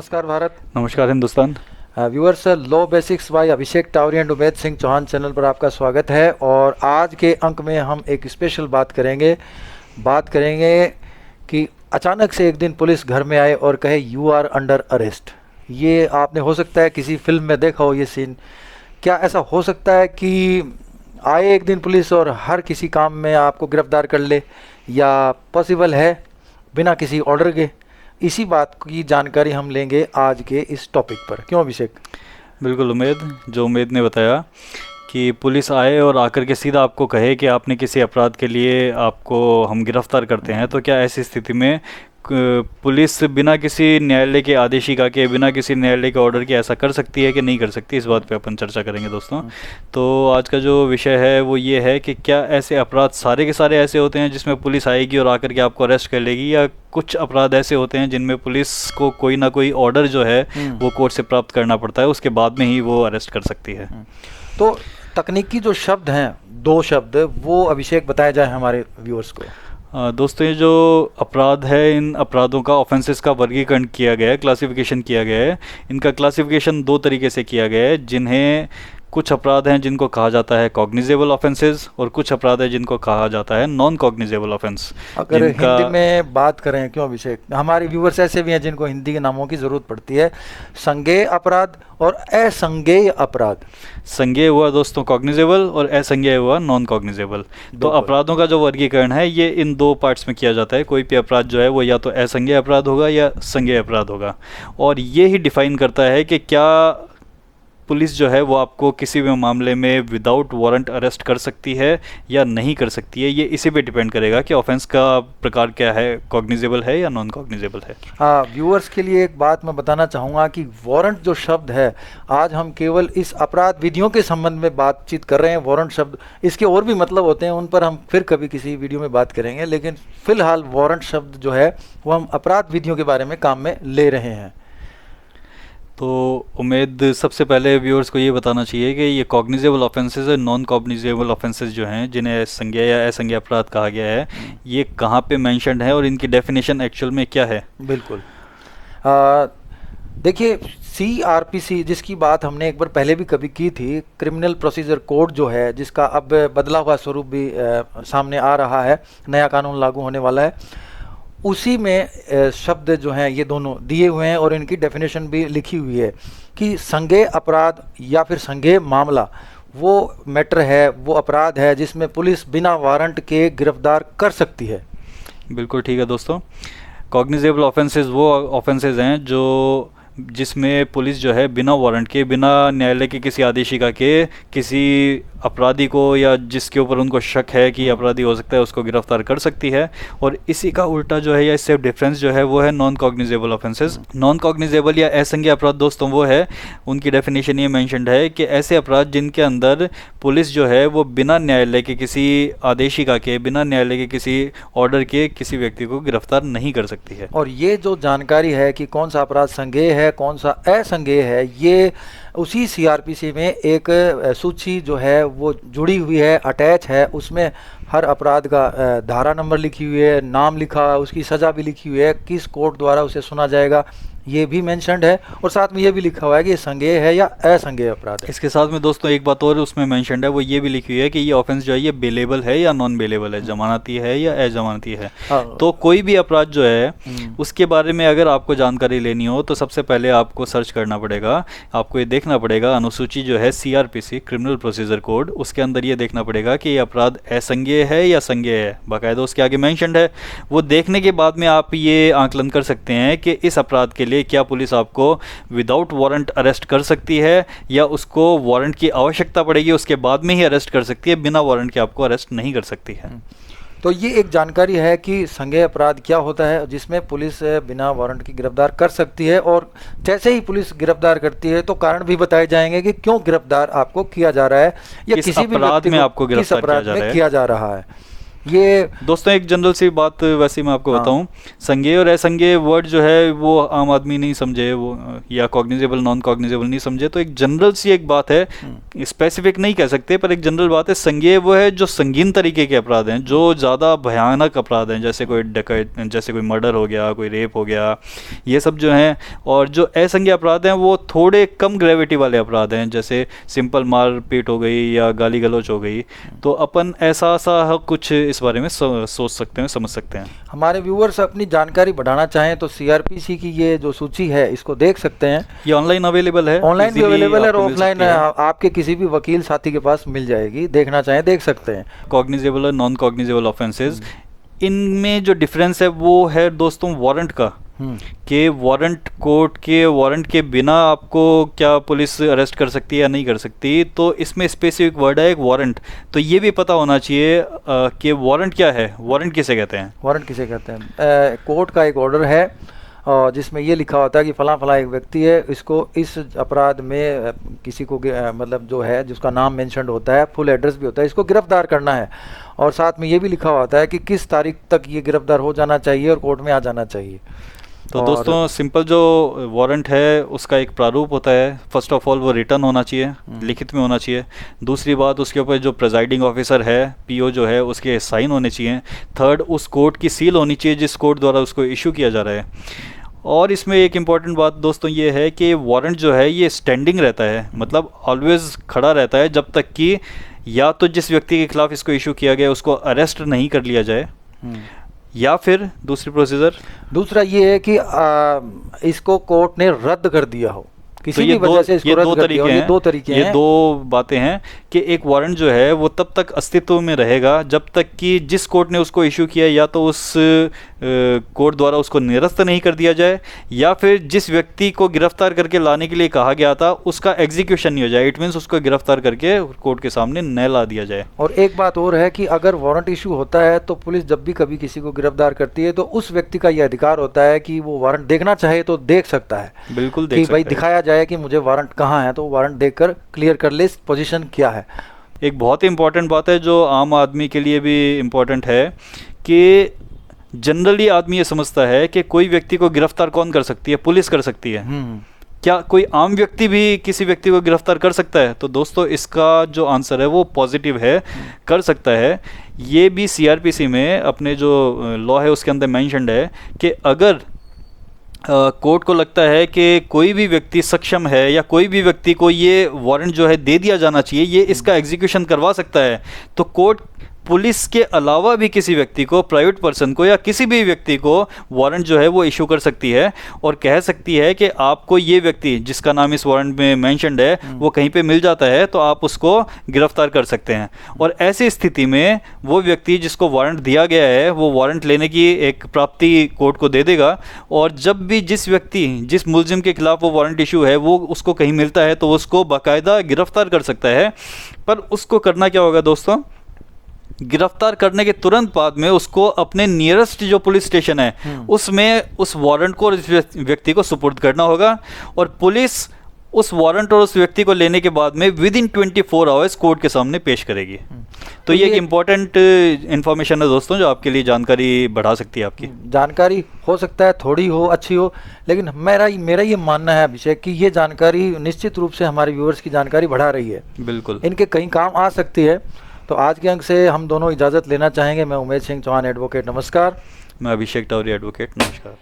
नमस्कार भारत। नमस्कार Hindustan. Viewers, law basics by Abhishek Tawari and Umed Singh Chauhan channel पर आपका स्वागत है। और आज के अंक में हम एक स्पेशल बात करेंगे कि अचानक से एक दिन पुलिस घर में आए और कहे यू आर अंडर अरेस्ट। ये आपने हो सकता है किसी फिल्म में देखा हो ये सीन। क्या ऐसा हो सकता है कि आए एक दिन पुलिस और हर किसी काम में आपको गिरफ्तार कर ले, या पॉसिबल है बिना किसी ऑर्डर के? इसी बात की जानकारी हम लेंगे आज के इस टॉपिक पर। क्यों अभिषेक? बिल्कुल उमेद ने बताया कि पुलिस आए और आकर के सीधा आपको कहे कि आपने किसी अपराध के लिए आपको हम गिरफ्तार करते हैं, तो क्या ऐसी स्थिति में पुलिस बिना किसी न्यायालय के आदेशिका के, बिना किसी न्यायालय के ऑर्डर के ऐसा कर सकती है कि नहीं कर सकती? इस बात पे अपन चर्चा करेंगे दोस्तों। तो आज का जो विषय है वो ये है कि क्या ऐसे अपराध सारे के सारे ऐसे होते हैं जिसमें पुलिस आएगी और आकर के आपको अरेस्ट कर लेगी, या कुछ अपराध ऐसे होते हैं जिनमें पुलिस को कोई ना कोई ऑर्डर जो है वो कोर्ट से प्राप्त करना पड़ता है, उसके बाद में ही वो अरेस्ट कर सकती है। तो तकनीकी जो शब्द हैं, दो शब्द, वो अभिषेक बताया जाए हमारे व्यूअर्स को। दोस्तों, ये जो अपराध है, इन अपराधों का, ऑफेंसेस का वर्गीकरण किया गया है, क्लासिफिकेशन किया गया है। इनका क्लासिफिकेशन दो तरीके से किया गया है। जिन्हें कुछ अपराध हैं जिनको कहा जाता है कॉग्निजेबल ऑफेंसेस, और कुछ अपराध है जिनको कहा जाता है नॉन कॉग्निजेबल ऑफेंस। अगर हिंदी में बात करें, क्यों अभिषेक, हमारे व्यूअर्स ऐसे भी हैं जिनको हिंदी के नामों की ज़रूरत पड़ती है। संज्ञेय अपराध और असंज्ञेय अपराध। संज्ञेय हुआ दोस्तों कॉग्निजेबल और असंज्ञेय हुआ नॉन कॉग्निजेबल। तो अपराधों का जो वर्गीकरण है ये इन दो पार्ट्स में किया जाता है। कोई भी अपराध जो है वो या तो असंज्ञेय अपराध होगा या संज्ञेय अपराध होगा, और ये ही डिफाइन करता है कि क्या पुलिस जो है वो आपको किसी भी मामले में विदाउट वारंट अरेस्ट कर सकती है या नहीं कर सकती है। ये इसी पे डिपेंड करेगा कि ऑफेंस का प्रकार क्या है, कॉग्निजेबल है या नॉन कॉग्निजेबल है। व्यूअर्स के लिए एक बात मैं बताना चाहूँगा कि वारंट जो शब्द है, आज हम केवल इस अपराध विधियों के संबंध में बातचीत कर रहे हैं। वारंट शब्द, इसके और भी मतलब होते हैं, उन पर हम फिर कभी किसी वीडियो में बात करेंगे, लेकिन फिलहाल वारंट शब्द जो है वो हम अपराध विधियों के बारे में काम में ले रहे हैं। तो उमेद, सबसे पहले व्यूअर्स को ये बताना चाहिए कि ये कॉग्निजेबल ऑफेंसेस और नॉन कॉग्निजेबल ऑफेंसेस जो हैं, जिन्हें संज्ञेय या असंज्ञेय अपराध कहा गया है, ये कहाँ पे मेंशन्ड है और इनकी डेफिनेशन एक्चुअल में क्या है? बिल्कुल। देखिए, CRPC, जिसकी बात हमने एक बार पहले भी कभी की थी, क्रिमिनल प्रोसीजर कोड जो है, जिसका अब बदला हुआ स्वरूप भी सामने आ रहा है, नया कानून लागू होने वाला है, उसी में शब्द जो हैं ये दोनों दिए हुए हैं और इनकी डेफिनेशन भी लिखी हुई है कि संज्ञेय अपराध या फिर संज्ञेय मामला वो मैटर है, वो अपराध है जिसमें पुलिस बिना वारंट के गिरफ्तार कर सकती है। बिल्कुल ठीक है दोस्तों। कॉग्निजेबल ऑफेंसेस वो ऑफेंसेस हैं जो जिसमें पुलिस जो है बिना वारंट के, बिना न्यायालय के किसी आदेशिका के, किसी अपराधी को या जिसके ऊपर उनको शक है कि अपराधी हो सकता है उसको गिरफ्तार कर सकती है। और इसी का उल्टा जो है या इससे डिफरेंस जो है वो है non cognizable offences. Non cognizable या असंज्ञेय अपराध दोस्तों वो है, उनकी डेफिनेशन ये मेंशन्ड है कि ऐसे अपराध जिनके अंदर पुलिस जो है वो बिना न्यायालय के किसी आदेशिका के, बिना न्यायालय के किसी ऑर्डर के किसी व्यक्ति को गिरफ्तार नहीं कर सकती है। और ये जो जानकारी है कि कौन सा अपराध संज्ञेय है, कौन सा असंज्ञेय है, ये उसी CRPC में एक सूची जो है वो जुड़ी हुई है, अटैच है। उसमें हर अपराध का धारा नंबर लिखी हुई है, नाम लिखा है, उसकी सज़ा भी लिखी हुई है, किस कोर्ट द्वारा उसे सुना जाएगा ये भी मेंशन्ड है, और साथ में ये भी लिखा हुआ है कि ये संज्ञेय है या असंज्ञेय अपराध है। इसके साथ में दोस्तों एक बात और उसमें मेंशन्ड है, वो ये भी लिखी हुई है कि ये ऑफेंस जो है ये बेलेबल है या नॉन बेलेबल है, जमानती है या अजमानती है। तो कोई भी अपराध जो है उसके बारे में अगर आपको जानकारी लेनी हो तो सबसे पहले आपको सर्च करना पड़ेगा, आपको ये देखना पड़ेगा अनुसूची जो है CRPC, क्रिमिनल प्रोसीजर कोड, उसके अंदर ये देखना पड़ेगा कि ये अपराध असंज्ञेय है या संज्ञेय है, बाकायदा उसके आगे मेंशन्ड है। वो देखने के बाद में आप ये आंकलन कर सकते हैं कि इस अपराध के लिए क्या पुलिस आपको विदाउट वारंट अरेस्ट कर सकती है, या उसको वारंट की आवश्यकता पड़ेगी, उसके बाद में ही अरेस्ट कर सकती है, बिना वारंट के आपको अरेस्ट नहीं कर सकती है। तो ये एक जानकारी है कि संज्ञेय अपराध क्या होता है, जिसमें पुलिस बिना वारंट की गिरफ्तार कर सकती है। और जैसे ही पुलिस गिरफ्तार करती है तो कारण भी बताए जाएंगे कि क्यों गिरफ्तार आपको किया जा रहा है, या किसी भी अपराध में आपको किस अपराध में किया जा रहा है। ये दोस्तों एक जनरल सी बात वैसे मैं आपको बताऊं, संज्ञेय और असंज्ञेय वर्ड जो है वो आम आदमी नहीं समझे, वो या कॉग्निजेबल नॉन कॉग्निजेबल नहीं समझे, तो एक जनरल सी एक बात है, स्पेसिफिक नहीं कह सकते पर एक जनरल बात है, संज्ञेय वो है जो संगीन तरीके के अपराध हैं, जो ज़्यादा भयानक अपराध हैं, जैसे कोई डकैत, जैसे कोई मर्डर हो गया, कोई रेप हो गया, ये सब जो हैं। और जो असंज्ञेय अपराध हैं वो थोड़े कम ग्रेविटी वाले अपराध हैं, जैसे सिंपल मारपीट हो गई या गाली गलौच हो गई। तो अपन ऐसा कुछ इस बारे में सोच सकते हैं, समझ सकते हैं। हमारे व्यूअर्स अपनी जानकारी बढ़ाना चाहें तो सीआरपीसी की ये जो सूची है इसको देख सकते हैं। ये ऑनलाइन अवेलेबल है, ऑनलाइन भी अवेलेबल है और ऑफलाइन आपके किसी भी वकील साथी के पास मिल जाएगी, देखना चाहें देख सकते हैं। कॉग्निजेबल और नॉन कॉग्निजेबल ऑफेंसेस, इनमें जो डिफरेंस है वो है दोस्तों वारंट का, कि वारंट, कोर्ट के वारंट के बिना आपको क्या पुलिस अरेस्ट कर सकती है या नहीं कर सकती। तो इसमें स्पेसिफिक वर्ड है एक वारंट, तो ये भी पता होना चाहिए कि वारंट क्या है, वारंट किसे कहते हैं। वारंट किसे कहते हैं? कोर्ट का एक ऑर्डर है और जिसमें ये लिखा होता है कि फला फला एक व्यक्ति है, इसको इस अपराध में किसी को मतलब जो है जिसका नाम मेंशन होता है, फुल एड्रेस भी होता है, इसको गिरफ्तार करना है और साथ में ये भी लिखा होता है कि किस तारीख तक ये गिरफ्तार हो जाना चाहिए और कोर्ट में आ जाना चाहिए। तो दोस्तों सिंपल जो वारंट है उसका एक प्रारूप होता है। फर्स्ट ऑफ ऑल वो रिटर्न होना चाहिए, लिखित में होना चाहिए। दूसरी बात, उसके ऊपर जो प्रेजाइडिंग ऑफिसर है, पीओ जो है, उसके साइन होने चाहिए। थर्ड, उस कोर्ट की सील होनी चाहिए जिस कोर्ट द्वारा उसको इशू किया जा रहा है। और इसमें एक इम्पॉर्टेंट बात दोस्तों ये है कि वारंट जो है ये स्टैंडिंग रहता है, मतलब ऑलवेज खड़ा रहता है जब तक कि या तो जिस व्यक्ति के खिलाफ इसको इशू किया गया उसको अरेस्ट नहीं कर लिया जाए, या फिर दूसरा ये है कि इसको कोर्ट ने रद्द कर दिया हो, किसी भी वजह से इसको रद्द कर दिया हो। ये दो तरीके हैं, ये दो बातें हैं कि एक वारंट जो है वो तब तक अस्तित्व में रहेगा जब तक कि जिस कोर्ट ने उसको इशू किया या तो उस कोर्ट द्वारा उसको निरस्त नहीं कर दिया जाए, या फिर जिस व्यक्ति को गिरफ्तार करके लाने के लिए कहा गया था उसका एग्जीक्यूशन नहीं हो जाए। इट मीन्स उसको गिरफ्तार करके कोर्ट के सामने न ला दिया जाए। और एक बात और है कि अगर वारंट इशू होता है तो पुलिस जब भी कभी किसी को गिरफ्तार करती है तो उस व्यक्ति का यह अधिकार होता है कि वो वारंट देखना चाहे तो देख सकता है। बिल्कुल देख सकता है, भाई दिखाया जाए कि मुझे वारंट कहाँ है, तो वारंट देखकर क्लियर कर ले पोजीशन क्या है। एक बहुत ही इंपॉर्टेंट बात है जो आम आदमी के लिए भी इम्पोर्टेंट है कि जनरली आदमी ये समझता है कि कोई व्यक्ति को गिरफ्तार कौन कर सकती है, पुलिस कर सकती है। क्या कोई आम व्यक्ति भी किसी व्यक्ति को गिरफ्तार कर सकता है? तो दोस्तों इसका जो आंसर है वो पॉजिटिव है, कर सकता है। ये भी सीआरपीसी में अपने जो लॉ है उसके अंदर मेंशन्ड है कि अगर कोर्ट को लगता है कि कोई भी व्यक्ति सक्षम है या कोई भी व्यक्ति को ये वारंट जो है दे दिया जाना चाहिए, ये इसका एग्जीक्यूशन करवा सकता है, तो कोर्ट पुलिस के अलावा भी किसी व्यक्ति को, प्राइवेट पर्सन को या किसी भी व्यक्ति को वारंट जो है वो इशू कर सकती है और कह सकती है कि आपको ये व्यक्ति जिसका नाम इस वारंट में मेंशन्ड है वो कहीं पे मिल जाता है तो आप उसको गिरफ्तार कर सकते हैं। और ऐसी स्थिति में वो व्यक्ति जिसको वारंट दिया गया है वो वारंट लेने की एक प्राप्ति कोर्ट को दे देगा, और जब भी जिस मुलजिम के खिलाफ वो वारंट इशू है वो उसको कहीं मिलता है तो उसको बाकायदा गिरफ्तार कर सकता है। पर उसको करना क्या होगा दोस्तों? गिरफ्तार करने के तुरंत बाद में उसको अपने नियरेस्ट जो पुलिस स्टेशन है उसमें उस वारंट को उस व्यक्ति को सुपुर्द करना होगा, और पुलिस उस वारंट और उस व्यक्ति को लेने के बाद में विद इन 24 आवर्स कोर्ट के सामने पेश करेगी। तो ये एक इम्पॉर्टेंट इन्फॉर्मेशन है दोस्तों जो आपके लिए जानकारी बढ़ा सकती है। आपकी जानकारी हो सकता है थोड़ी हो, अच्छी हो, लेकिन मेरा ये मानना है अभिषेक कि ये जानकारी निश्चित रूप से हमारे व्यूअर्स की जानकारी बढ़ा रही है। बिल्कुल, इनके कहीं काम आ सकती है। तो आज के अंक से हम दोनों इजाज़त लेना चाहेंगे। मैं उमेश सिंह चौहान एडवोकेट, नमस्कार। मैं अभिषेक टावरी एडवोकेट, नमस्कार।